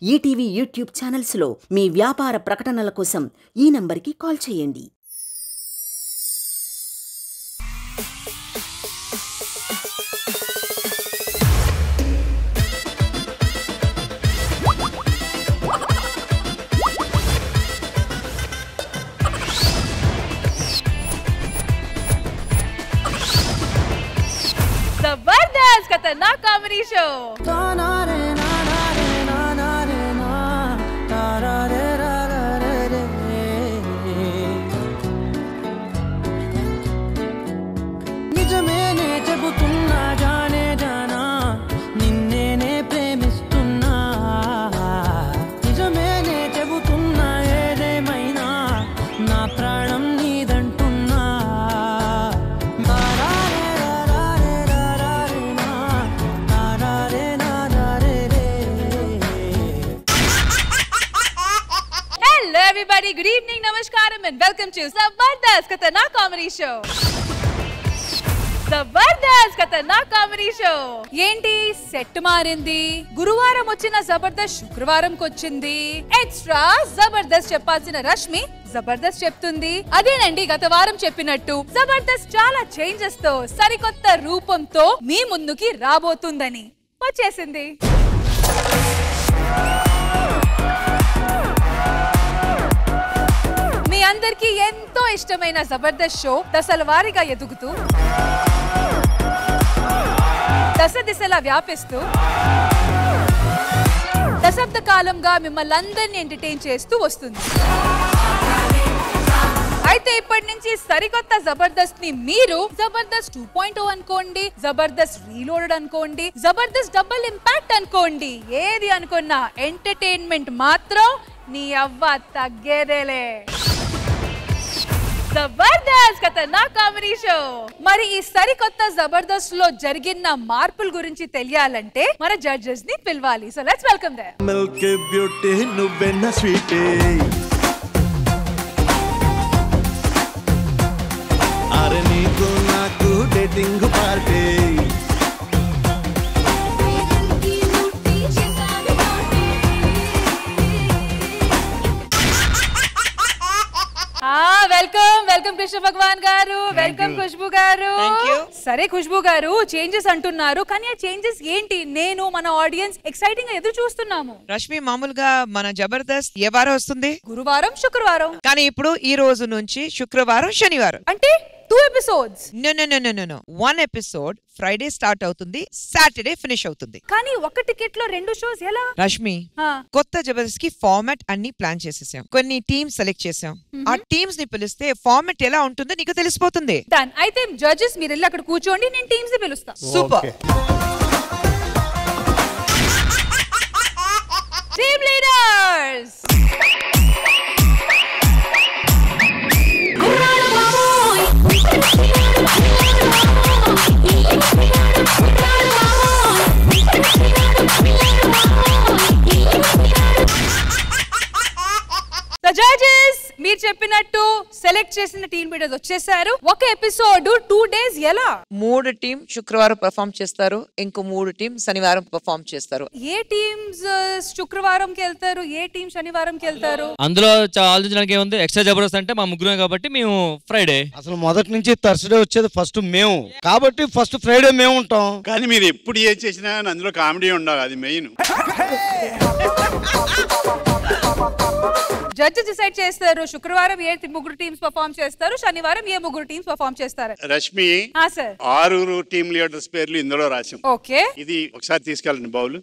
ETV YouTube ఛానల్స్లో మీ వ్యాపార ప్రకటనల కోసం ఈ నంబర్కి కాల్ చేయండి. जबरदस्त खतरनाक कॉमेडी शो నిజమేనే చెబుతున్నా జానే జానా నిన్నేనే ప్రేమిస్తున్నా నిజమేనే చెబుతున్నా ఏదేమైనా నా ప్రాణం నీదంటున్నా Hello everybody, good evening, namaskaram and welcome to Zabardast Khatarnak Comedy Show. Jabardasth Khatarnak comedy show. ఏంటి సెట్ మారింది, గురువారం వచ్చిన జబర్దస్త్ శుక్రవారంకి వచ్చింది. ఎక్స్ట్రా జబర్దస్త్ చెప్పాల్సిన రష్మి జబర్దస్త్ చెప్తుంది. అదేనండి గత వారం చెప్పినట్టు జబర్దస్త్ చాలా చేంజెస్ తో సరికొత్త రూపంతో మీ ముందుకి రాబోతుందని వచ్చేసింది. మీ అందరికీ ఎంతో ఇష్టమైన జబర్దస్త్ షో దశల వారీగా ఎదుగుతూ దశ దిశలా వ్యాపిస్తూ దశాబ్ద కాలంగా మిమ్మల్ని అందరినీ ఎంటర్టైన్ చేస్తూ వస్తుంది. అయితే ఇప్పటి నుంచి సరికొత్త జబర్దస్త్ ని మీరు జబర్దస్త్ 2.0 అనుకోండి, జబర్దస్త్ రీలోడెడ్ అనుకోండి, జబర్దస్త్ డబుల్ ఇంపాక్ట్ అనుకోండి, ఏది అనుకున్నా ఎంటర్టైన్మెంట్ మాత్రం నీ అవ్వ తగ్గేదేలే. జబర్దస్త్ ఖతర్నాక్ కామెడీ షో. మరి ఈ సరికొత్త జబర్దస్త్ లో జరిగిన మార్పుల గురించి తెలియాలంటే మన జడ్జెస్ ని పిలవాలి. So let's welcome them. Milk beauty నువ్వెన్న స్వీట్ అరే నీకు నాకు dating party welcome welcome Krishna Bhagwan గారు, వెల్కమ్ ఖుష్బూ గారు. సరే ఖుష్బూ గారు, చేంజెస్ అంటున్నారు కానీ ఆ చేంజెస్ ఏంటి? నేను మన ఆడియన్స్ ఎక్సైటింగ్ గా ఎదురు చూస్తున్నాము. రష్మి, మామూలుగా మన జబర్దస్త్ ఏ వారం వస్తుంది? గురువారం శుక్రవారం. కానీ ఇప్పుడు ఈ రోజు నుంచి శుక్రవారం శనివారం అంటే 2 episodes. No 1 episode Friday start అవుతుంది, సాటర్డే ఫినిష్ అవుతుంది. కానీ ఒక టికెట్ లో 2 షోస్ ఎలా? రష్మి, కొత్త జబర్దస్త్ కి ఫార్మాట్ అన్ని ప్లాన్ చేసేసాం, కొన్ని టీమ్స్ సెలెక్ట్ చేసాం. ఆ టీమ్స్ ని పిలిస్తే ఫార్మాట్ ఎలా ఉంటుందో నీకు తెలిసిపోతుంది. డన్. అయితే జడ్జెస్ మీరు వెళ్ళి అక్కడ కూర్చోండి, నేను టీమ్స్ ని పిలుస్తా. సూపర్. Team leaders. జడ్జెస్ మీరు చెప్పినట్టు సెలెక్ట్ చేసిన టీమ్ లీడర్స్ వచ్చేసారు. ఒక ఎపిసోడ్ 2 డేస్ ఎలా? 3 టీం శుక్రవారం పర్ఫామ్ చేస్తారు, ఇంకో 3 టీం శనివారం పర్ఫామ్ చేస్తారు. ఏ టీమ్స్ శుక్రవారంకి వెళ్తారు, ఏ టీం శనివారంకి వెళ్తారు? అందులో ఆలోచించడానికి ఏముంది, ఎక్స్ట్రా జబర్దస్త్ అంటే మా ముగ్గురే కాబట్టి మేము ఫ్రైడే. అసలు మొదటి నుంచి థర్స్డే వచ్చేది ఫస్ట్ మేము కాబట్టి ఫస్ట్ ఫ్రైడే మేము ఉంటాం. కానీ మీరు ఎప్పుడు ఏ చేసినా అందులో కామెడీ ఉండాలి, అది మెయిన్. జడ్జి డిసైడ్ చేస్తారు శుక్రవారం ఏ 3 టీమ్స్ పర్ఫామ్ చేస్తారు, శనివారం ఏ 3 టీమ్స్ పర్ఫామ్ చేస్తారు. రష్మి, సార్ 6 టీమ్ లీడర్స్ పేర్లు ఇందులో రాసాం. ఓకే, ఇది ఒకసారి తీసుకెళ్ళండి బౌల్.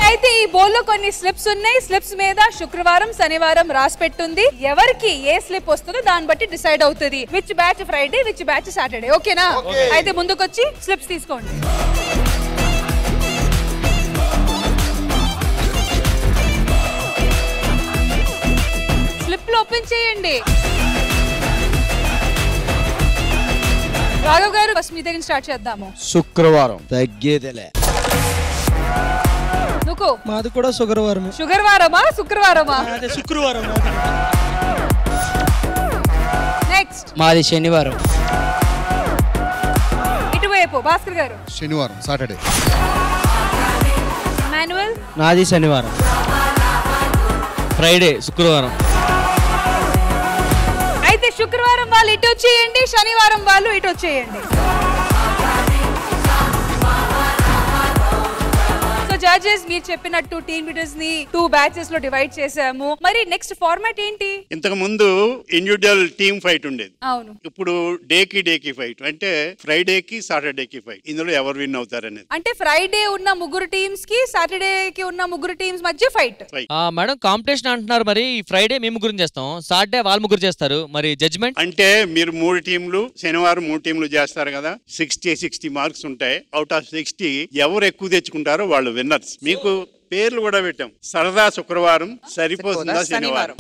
అయితే ఈ బౌల్లో కొన్ని స్లిప్స్ ఉన్నాయి. స్లిప్స్ మీద శుక్రవారం శనివారం రాసి పెట్టుంది. ఎవరికి ఏ స్లిప్ వస్తుందో దాన్ని బట్టి డిసైడ్ అవుతుంది which batch Friday, which batch Saturday. ఓకేనా? అయితే ముందుకొచ్చి స్లిప్స్ తీసుకోండి. స్లిప్లు ఓపెన్ చేయండి. రాఘవ్ గారు ఫస్ట్ మీ దగ్గర స్టార్ట్ చేద్దాము. శుక్రవారం తగ్గేదేలే. నువ్వు మాది కూడా శుక్రవారం. శుక్రవారమా శుక్రవారమా? శుక్రవారం. నెక్స్ట్ మాది శనివారం. ఇటువైపు భాస్కర్ గారు. శనివారం సాటర్డే. మాన్యువల్. నాది శనివారం. ఫ్రైడే శుక్రవారం. అయితే శుక్రవారం వాళ్ళు ఇటు వచ్చేయండి, శనివారం వాళ్ళు ఇటు వచ్చేయండి. జడ్జెస్ మీరు చెప్పినట్టు టీమ్ లీడర్స్ ని 2 బ్యాచెస్ లో డివైడ్ చేసాము. మరి నెక్స్ట్ ఫార్మాట్ ఏంటి? ఇంతకు ముందు ఇండివిజువల్ టీమ్ ఫైట్ ఉండేది. అవును. ఇప్పుడు డేకి ఫైట్, అంటే ఫ్రైడేకి సాటర్డేకి ఫైట్. ఇందులో ఎవరు విన్ అవుతారనేది. అంటే ఫ్రైడే ఉన్న ముగ్గురు టీమ్స్ కి సాటర్డే కి ఉన్న ముగ్గురు టీమ్స్ మధ్య ఫైట్. మేడం కాంపిటీషన్ అంటున్నారు, మరి ఫ్రైడే మేము ముగ్గురు చేస్తాం, సాటర్డే వాళ్ళు ముగ్గురు చేస్తారు, మరి జడ్జ్మెంట్ అంటే మీరు 3 టీంలు, శనివారం 3 టీంలు చేస్తారు కదా, 60 మార్క్స్ ఉంటాయి. అవుట్ ఆఫ్ 60 ఎవరు ఎక్కువ తెచ్చుకుంటారో వాళ్ళు విన్నర్స్. మీకు పేర్లు కూడా పెట్టాం. సరదా శుక్రవారం, సరిపోతుందా శనివారం.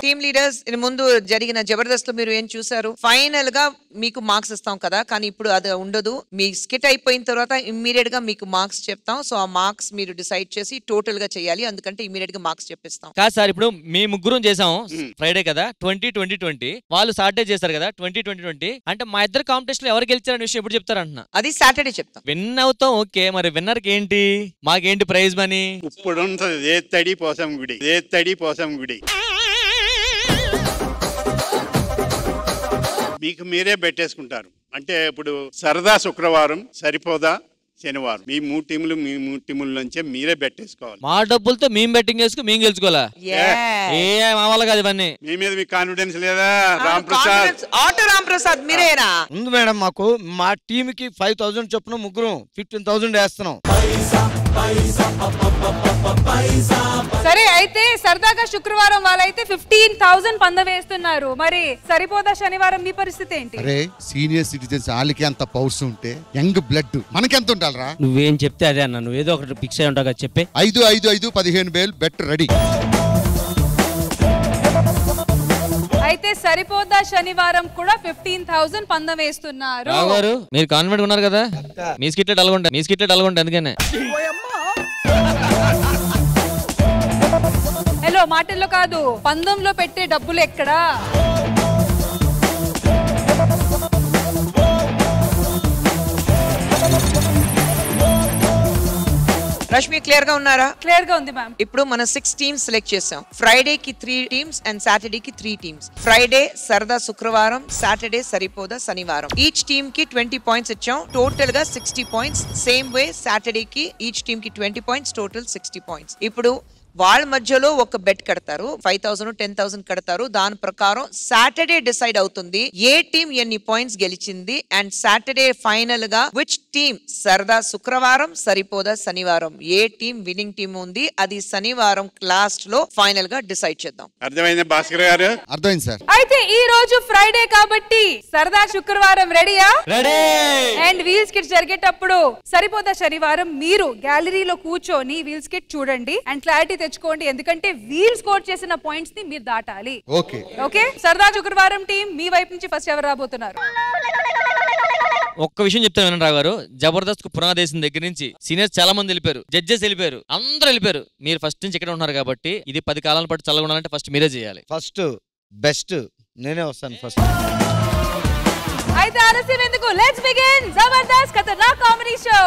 టీమ్ లీడర్స్ ముందు జరిగిన జబర్దస్త్ లో మీరు ఏం చూసారు? ఫైనల్ గా మీకు మార్క్స్ ఇస్తాం కదా, కానీ ఇప్పుడు అది ఉండదు. మీ స్కిట్ అయిపోయిన తర్వాత ఇమ్మీడియట్ గా మీకు మార్క్స్ చెప్తాం. సో ఆ మార్క్స్ మీరు డిసైడ్ చేసి టోటల్ గా చేయాలి, అందుకంటే ఇమ్మీడియట్ గా మార్క్స్ చెప్పిస్తాం. కాదు సార్, ఇప్పుడు మీ ముగ్గురు చేసాం ఫ్రైడే కదా 2020, వాళ్ళు సాటర్డే చేశారు కదా 2020. అంటే మా ఇద్దరు కాంపిటీషన్ లో ఎవరు గెలిచారనే విషయం ఎప్పుడు చెప్తారు అంటున్నా. అది సాటర్డే చెప్తాం. విన్ అవుతాం, ఓకే. మరి విన్నర్ కి ఏంటి, మాకేంటి ప్రైజ్ మనీ? ఇప్పుడు ఏత్తడి పోసం గుడి మీకు మీరే పెట్టేసుకుంటారు. అంటే ఇప్పుడు సరదా శుక్రవారం, సరిపోదా శనివారం. మీ 3 టీముల నుంచే మీరే పెట్టేసుకోవాలి. మా డబ్బులతో మేము బెట్టింగ్ చేసుకుని మేము గెలుచుకోవాలా? మా వల్ల కాదు ఇవన్నీ. మీ మీద మీకు కాన్ఫిడెన్స్ లేదా? రామ్ ప్రసాద్ మీరేనా? ఉంది మేడం. మాకు మా టీమ్ కి 5000 చొప్పున ముగ్గురు 15,000 వేస్తున్నాం. సరే, అయితే సరదాగా శుక్రవారం వాళ్ళైతే 15,000 పంద వేస్తున్నారు. మరి సరిపోదా శనివారం మీ పరిస్థితి ఏంటి? అరే సీనియర్ సిటిజన్స్ వాళ్ళకి అంత పవర్స్ ఉంటే యంగ్ బ్లడ్ మనకెంత ఉండాలరా? నువ్వేం చెప్తే అదే అన్న. నువ్వేదో ఒకటి ఫిక్స్ అయి ఉంటావు కదా, చెప్పే. 5 15,000 బెట్ రెడీ. అయితే సరిపోదా శనివారం కూడా 15,000 పందం వేస్తున్నారు. మీరు కాన్ఫిడెంట్ ఉన్నారు కదా? మీ స్కిట్ అలగొంటా అందుకనే. హలో, మాటల్లో కాదు, పందంలో పెట్టే డబ్బులు ఎక్కడా? రష్మి క్లియర్ గా ఉన్నారా? క్లియర్ గా ఉంది మ్యామ్. ఇప్పుడు మనం 6 టీమ్స్ సెలెక్ట్ చేసాం. ఫ్రైడే కి 3 టీమ్స్ అండ్ సాటర్డే కి 3 టీమ్స్. ఫ్రైడే సరదా శుక్రవారం, సాటర్డే సరిపోదా శనివారం. ఈచ్ టీమ్ కి 20 పాయింట్స్ ఇచ్చాం, టోటల్ గా 60 పాయింట్స్. సేమ్ వే సాటర్డే కి ఈచ్ టీమ్ కి 20 పాయింట్స్, టోటల్ 60 పాయింట్స్. ఇప్పుడు వాళ్ళ మధ్యలో ఒక బెట్ కడతారు, 5,000 10,000 కడతారు. దాని ప్రకారం సాటర్డే డిసైడ్ అవుతుంది ఏ టీం ఎన్ని పాయింట్స్ గెలిచింది. అండ్ సాటర్డే ఫైనల్ గా విచ్ టీమ్ సరదా శుక్రవారం, సరిపోదా శనివారం, ఏ టీం విన్నింగ్ టీం ఉంది అది శనివారం లాస్ట్ లో ఫైనల్ గా డిసైడ్ చేద్దాం. అర్థమైంది భాస్కర్ గారు? అర్థమైంది సార్. అయితే ఈ రోజు ఫ్రైడే కాబట్టి సరదా శుక్రవారం రెడీయా? రెడీ. అండ్ వీల్స్ కిట్ జరిగేటప్పుడు సరిపోదా శనివారం మీరు గ్యాలరీలో కూర్చొని వీల్స్ కిట్ చూడండి అండ్ క్లారిటీ తెచ్చుకోండి, ఎందుకంటే వీల్ స్కోర్ చేసిన పాయింట్స్ ని మీరు దాటాలి. Okay okay. సరదా శుక్రవారం టీం మీ వైపు నుంచి ఫస్ట్ ఎవరు రాబోతున్నారు? ఒక్క విషయం చెప్తాను వినండి రావు గారు. జబర్దస్త్ కు పునాదేశం దగ్గర నుంచి సీనియర్స్ చాలా మంది వెళ్ళిపోయారు, జడ్జెస్ వెళ్ళిపోయారు, అందరూ వెళ్ళిపోయారు. మీరు ఫస్ట్ నుంచి ఇక్కడ ఉన్నారు కాబట్టి ఇది 10 కాలాల పాటు చల్లగా ఉండాలంటే ఫస్ట్ మీరే చేయాలి. ఫస్ట్ బెస్ట్ నేనే వస్తాను ఫస్ట్. అయితే ఆలస్యం ఎందుకు, let's begin Jabardasth Khatarnak comedy show.